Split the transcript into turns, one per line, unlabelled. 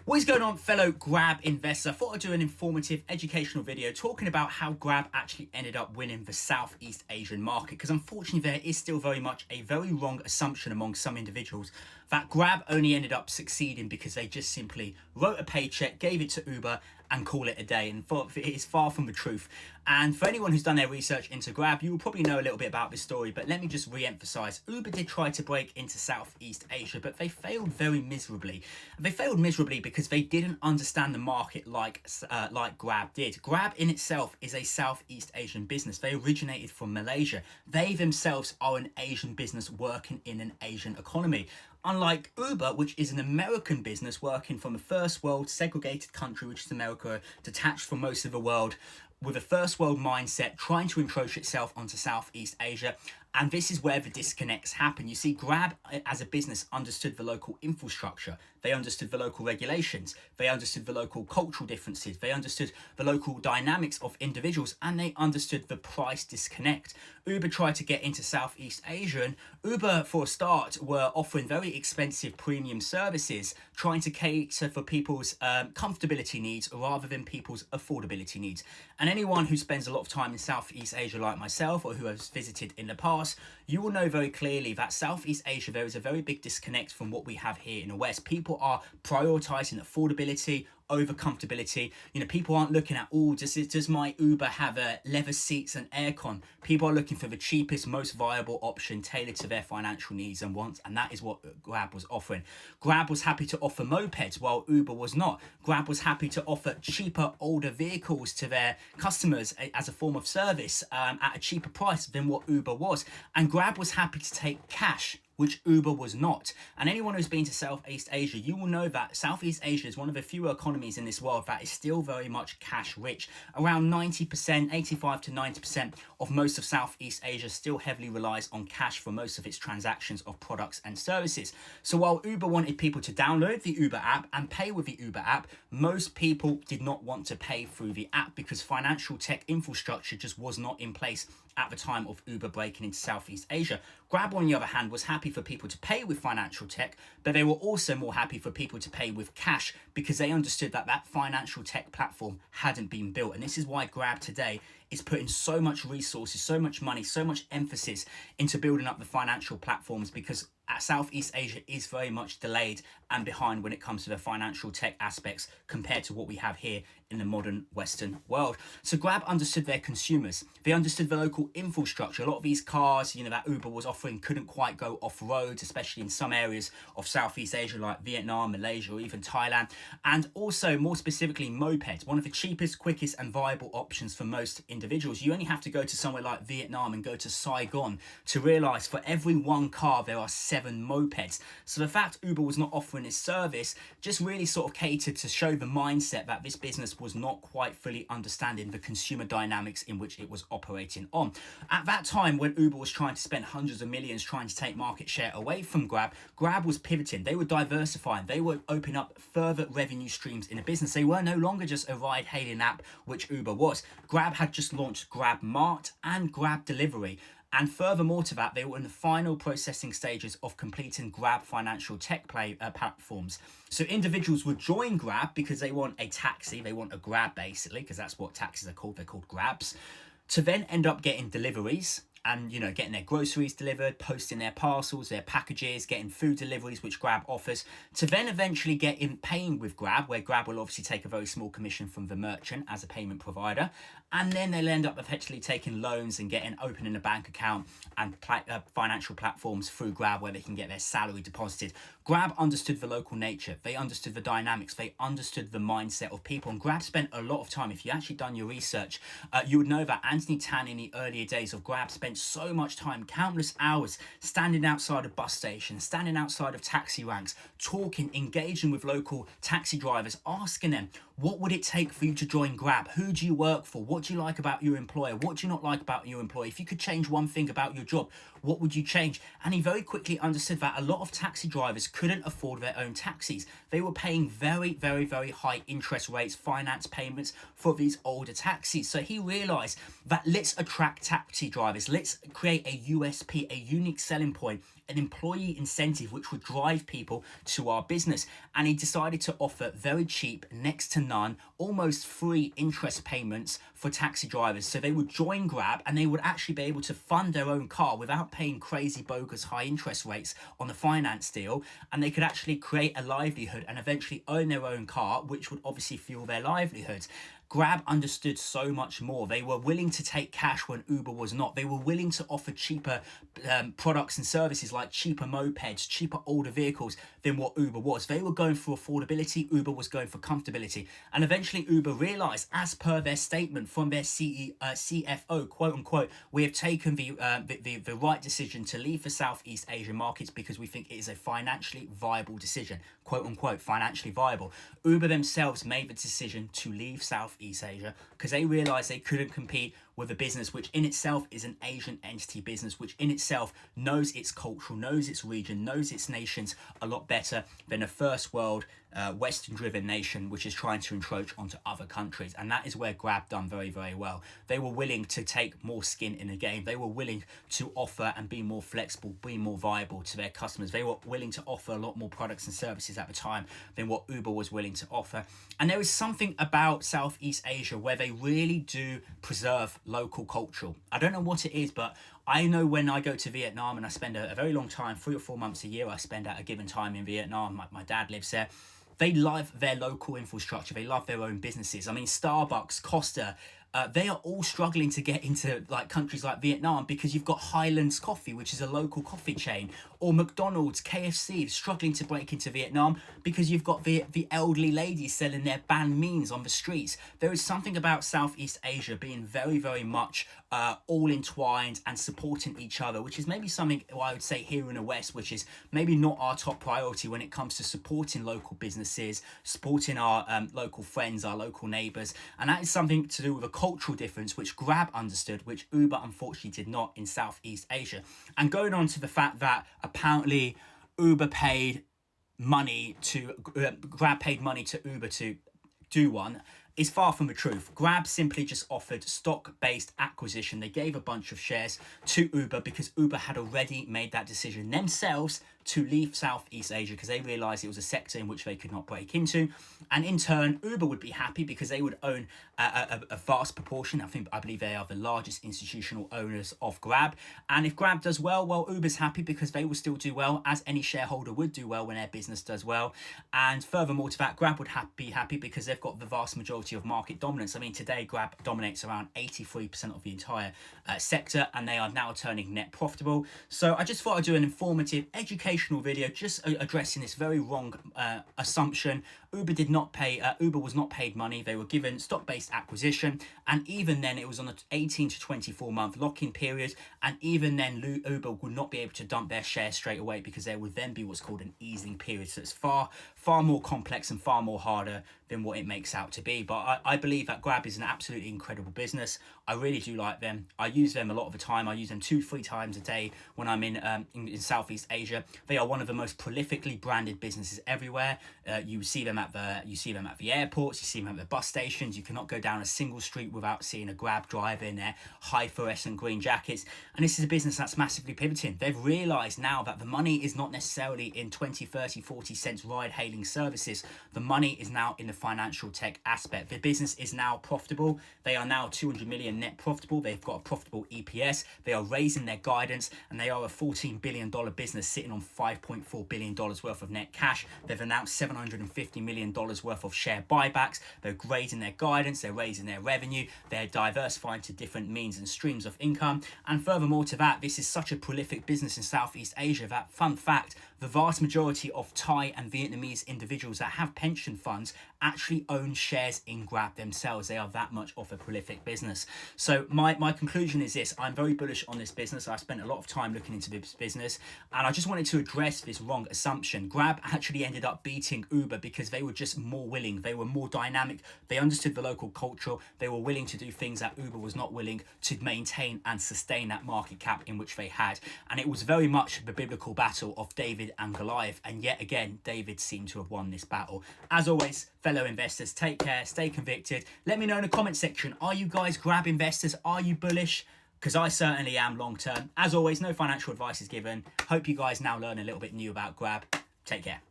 What is going on, fellow Grab investor? I thought I'd do an informative educational video talking about how Grab actually ended up winning the Southeast Asian market, because unfortunately there is still very much a very wrong assumption among some individuals that Grab only ended up succeeding because they just simply wrote a paycheck, gave it to Uber and call it a day, and it is far from the truth. And for anyone who's done their research into Grab, you will probably know a little bit about this story, but let me just re-emphasize. Uber did try to break into Southeast Asia, but they failed very miserably. They failed miserably because they didn't understand the market like Grab did. Grab in itself is a Southeast Asian business. They originated from Malaysia. They themselves are an Asian business working in an Asian economy. Unlike Uber, which is an American business working from a first world segregated country, which is America, detached from most of the world, with a first world mindset, trying to encroach itself onto Southeast Asia. And this is where the disconnects happen. You see, Grab as a business understood the local infrastructure. They understood the local regulations. They understood the local cultural differences. They understood the local dynamics of individuals, and they understood the price disconnect. Uber tried to get into Southeast Asia, and Uber, for a start, were offering very expensive premium services, trying to cater for people's comfortability needs rather than people's affordability needs. And anyone who spends a lot of time in Southeast Asia like myself, or who has visited in the past, you will know very clearly that Southeast Asia, there is a very big disconnect from what we have here in the West. People are prioritizing affordability over comfortability. You know, people aren't looking at, oh, does my Uber have leather seats and aircon? People are looking for the cheapest, most viable option tailored to their financial needs and wants, and that is what Grab was offering. Grab was happy to offer mopeds while Uber was not. Grab was happy to offer cheaper, older vehicles to their customers as a form of service at a cheaper price than what Uber was. And Grab was happy to take cash, which Uber was not. And anyone who's been to Southeast Asia, you will know that Southeast Asia is one of the few economies in this world that is still very much cash rich. Around 90%, 85 to 90% of most of Southeast Asia still heavily relies on cash for most of its transactions of products and services. So while Uber wanted people to download the Uber app and pay with the Uber app, most people did not want to pay through the app because financial tech infrastructure just was not in place at the time of Uber breaking into Southeast Asia. Grab, on the other hand, was happy for people to pay with financial tech, but they were also more happy for people to pay with cash because they understood that that financial tech platform hadn't been built. And this is why Grab today is putting so much resources, so much money, so much emphasis into building up the financial platforms, because Southeast Asia is very much delayed and behind when it comes to the financial tech aspects compared to what we have here in the modern Western world. So Grab understood their consumers. They understood the local infrastructure. A lot of these cars, you know, that Uber was offering couldn't quite go off roads, especially in some areas of Southeast Asia like Vietnam, Malaysia, or even Thailand. And also, more specifically, mopeds, one of the cheapest, quickest and viable options for most individuals. You only have to go to somewhere like Vietnam and go to Saigon to realize for every one car there are 7 mopeds. So the fact Uber was not offering this service just really sort of catered to show the mindset that this business was not quite fully understanding the consumer dynamics in which it was operating on. At that time, when Uber was trying to spend hundreds of millions trying to take market share away from Grab, Grab was pivoting. They were diversifying. They were opening up further revenue streams in the business. They were no longer just a ride-hailing app, which Uber was. Grab had just launched Grab Mart and Grab Delivery. And furthermore to that, they were in the final processing stages of completing Grab financial tech platforms. So individuals would join Grab because they want a taxi, they want a Grab basically, because that's what taxis are called, they're called Grabs, to then end up getting deliveries and, you know, getting their groceries delivered, posting their parcels, their packages, getting food deliveries, which Grab offers, to then eventually get in paying with Grab, where Grab will obviously take a very small commission from the merchant as a payment provider. And then they'll end up effectively taking loans and opening a bank account and financial platforms through Grab where they can get their salary deposited. Grab understood the local nature. They understood the dynamics. They understood the mindset of people. And Grab spent a lot of time, if you actually done your research, you would know that Anthony Tan in the earlier days of Grab spent so much time, countless hours, standing outside of bus stations, standing outside of taxi ranks, talking, engaging with local taxi drivers, asking them, what would it take for you to join Grab? Who do you work for? What do you like about your employer? What do you not like about your employer? If you could change one thing about your job, what would you change? And he very quickly understood that a lot of taxi drivers couldn't afford their own taxis. They were paying very, very, very high interest rates, finance payments for these older taxis. So he realized that let's attract taxi drivers. Let's create a USP, a unique selling point an employee incentive which would drive people to our business. And he decided to offer very cheap, next to none, almost free interest payments for taxi drivers. So they would join Grab and they would actually be able to fund their own car without paying crazy, bogus, high interest rates on the finance deal. And they could actually create a livelihood and eventually own their own car, which would obviously fuel their livelihoods. Grab understood so much more. They were willing to take cash when Uber was not. They were willing to offer cheaper products and services like cheaper mopeds, cheaper older vehicles than what Uber was. They were going for affordability. Uber was going for comfortability. And eventually Uber realized, as per their statement from their CFO, quote unquote, we have taken the right decision to leave the Southeast Asian markets because we think it is a financially viable decision, quote unquote, financially viable. Uber themselves made the decision to leave Southeast Asia because they realized they couldn't compete with a business which in itself is an Asian entity business, which in itself knows its culture, knows its region, knows its nations a lot better than a first world Western driven nation which is trying to encroach onto other countries. And that is where Grab done very, very well. They were willing to take more skin in the game. They were willing to offer and be more flexible, be more viable to their customers. They were willing to offer a lot more products and services at the time than what Uber was willing to offer. And there is something about Southeast Asia where they really do preserve local culture. I don't know what it is, but I know when I go to Vietnam and I spend a very long time, 3 or 4 months a year I spend at a given time in Vietnam. My dad lives there. They love their local infrastructure. They love their own businesses. I mean, Starbucks, Costa, they are all struggling to get into like countries like Vietnam because you've got Highlands Coffee, which is a local coffee chain, or McDonald's, KFC, struggling to break into Vietnam because you've got the elderly ladies selling their banh mi's on the streets. There is something about Southeast Asia being very, very much all entwined and supporting each other, which is maybe something I would say here in the West, which is maybe not our top priority when it comes to supporting local businesses, supporting our local friends, our local neighbours. And that is something to do with a cultural difference which Grab understood, which Uber unfortunately did not in Southeast Asia. And going on to the fact that apparently Uber paid money to Grab paid money to Uber to do one is far from the truth. Grab simply just offered stock-based acquisition. They gave a bunch of shares to Uber because Uber had already made that decision themselves to leave Southeast Asia because they realised it was a sector in which they could not break into. And in turn, Uber would be happy because they would own a vast proportion. I believe they are the largest institutional owners of Grab. And if Grab does well, Uber's happy because they will still do well, as any shareholder would do well when their business does well. And furthermore to that, Grab would be happy because they've got the vast majority of market dominance. I mean, today Grab dominates around 83% of the entire sector, and they are now turning net profitable. So I just thought I'd do an informative, educational video just addressing this very wrong assumption. Uber was not paid money. They were given stock-based acquisition, and even then it was on an 18 to 24 month lock-in period, and even then Uber would not be able to dump their shares straight away because there would then be what's called an easing period. So it's far more complex and far more harder than what it makes out to be. But I believe that Grab is an absolutely incredible business. I really do like them. I use them a lot of the time. I use them 2-3 times a day when I'm in Southeast Asia. They are one of the most prolifically branded businesses everywhere. You see them at the airports, you see them at the bus stations. You cannot go down a single street without seeing a Grab driver in their high fluorescent green jackets. And this is a business that's massively pivoting. They've realized now that the money is not necessarily in 20, 30, 40 cents ride hailing services. The money is now in the financial tech aspect. The business is now profitable. They are now 200 million net profitable. They've got a profitable EPS. They are raising their guidance, and they are a $14 billion business sitting on $5.4 billion worth of net cash. They've announced $750 million worth of share buybacks. They're raising their guidance. They're raising their revenue. They're diversifying to different means and streams of income. And furthermore to that, this is such a prolific business in Southeast Asia that, fun fact, the vast majority of Thai and Vietnamese individuals that have pension funds actually own shares in Grab themselves. They are that much of a prolific business. So my conclusion is this: I'm very bullish on this business. I spent a lot of time looking into this business, and I just wanted to address this wrong assumption. Grab actually ended up beating Uber because they were just more willing. They were more dynamic. They understood the local culture. They were willing to do things that Uber was not willing to maintain and sustain that market cap in which they had. And it was very much the biblical battle of David and Goliath. And yet again, David seemed to have won this battle. As always, fellow investors, take care, stay convicted. Let me know in the comment section, are you guys Grab investors? Are you bullish? because I certainly am long term. As always, no financial advice is given. Hope you guys now learn a little bit new about Grab. Take care.